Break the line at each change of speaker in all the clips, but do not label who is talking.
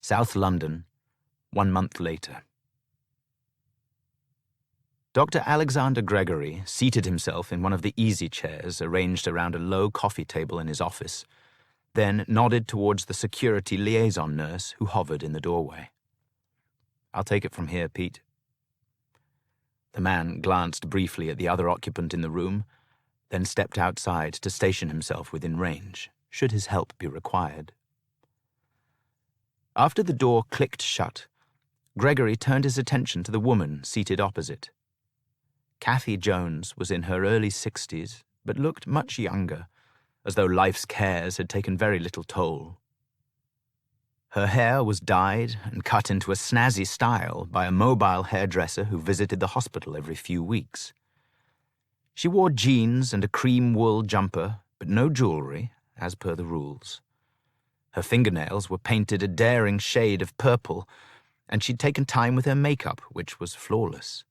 South London, 1 month later. Dr. Alexander Gregory seated himself in one of the easy chairs arranged around a low coffee table in his office, then nodded towards the security liaison nurse who hovered in the doorway. "I'll take it from here, Pete." The man glanced briefly at the other occupant in the room, then stepped outside to station himself within range, should his help be required. After the door clicked shut, Gregory turned his attention to the woman seated opposite. Kathy Jones was in her early 60s, but looked much younger, as though life's cares had taken very little toll. Her hair was dyed and cut into a snazzy style by a mobile hairdresser who visited the hospital every few weeks. She wore jeans and a cream wool jumper, but no jewelry, as per the rules. Her fingernails were painted a daring shade of purple, and she'd taken time with her makeup, which was flawless.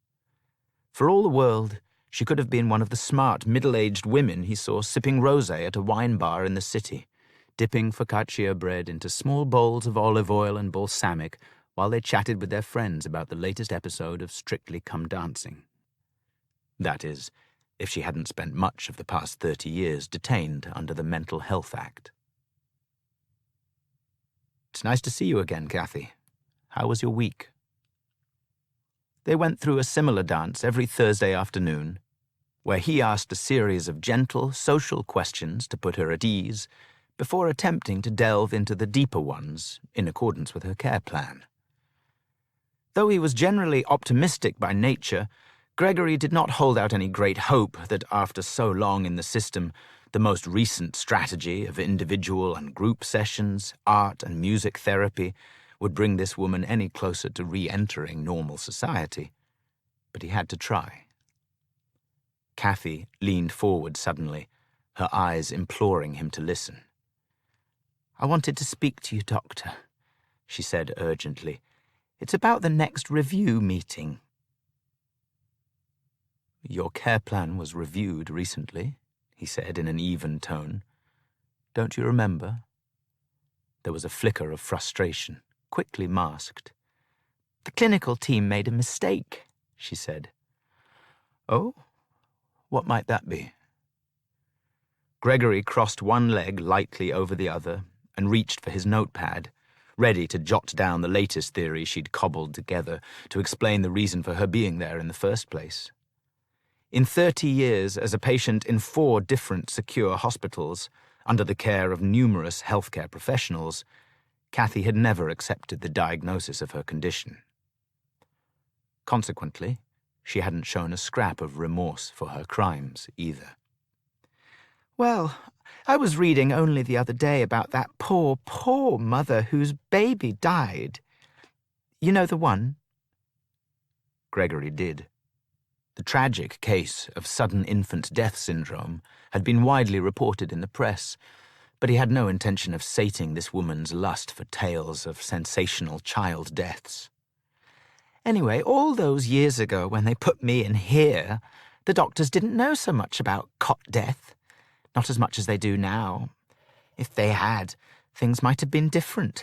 For all the world, she could have been one of the smart, middle-aged women he saw sipping rosé at a wine bar in the city, dipping focaccia bread into small bowls of olive oil and balsamic while they chatted with their friends about the latest episode of Strictly Come Dancing. That is, if she hadn't spent much of the past 30 years detained under the Mental Health Act. "It's nice to see you again, Kathy. How was your week?" They went through a similar dance every Thursday afternoon, where he asked a series of gentle, social questions to put her at ease, before attempting to delve into the deeper ones in accordance with her care plan. Though he was generally optimistic by nature, Gregory did not hold out any great hope that after so long in the system, the most recent strategy of individual and group sessions, art and music therapy, would bring this woman any closer to re-entering normal society. But he had to try. Kathy leaned forward suddenly, her eyes imploring him to listen. "I wanted to speak to you, Doctor," she said urgently. "It's about the next review meeting." "Your care plan was reviewed recently," he said in an even tone. "Don't you remember?" There was a flicker of frustration, quickly masked. "The clinical team made a mistake," she said. "Oh? What might that be?" Gregory crossed one leg lightly over the other and reached for his notepad, ready to jot down the latest theory she'd cobbled together to explain the reason for her being there in the first place. In 30 years as a patient in 4 different secure hospitals, under the care of numerous healthcare professionals, Kathy had never accepted the diagnosis of her condition. Consequently, she hadn't shown a scrap of remorse for her crimes either. "Well, I was reading only the other day about that poor, poor mother whose baby died. You know the one?" Gregory did. The tragic case of sudden infant death syndrome had been widely reported in the press, but he had no intention of sating this woman's lust for tales of sensational child deaths. "Anyway, all those years ago when they put me in here, the doctors didn't know so much about cot death. Not as much as they do now. If they had, things might have been different.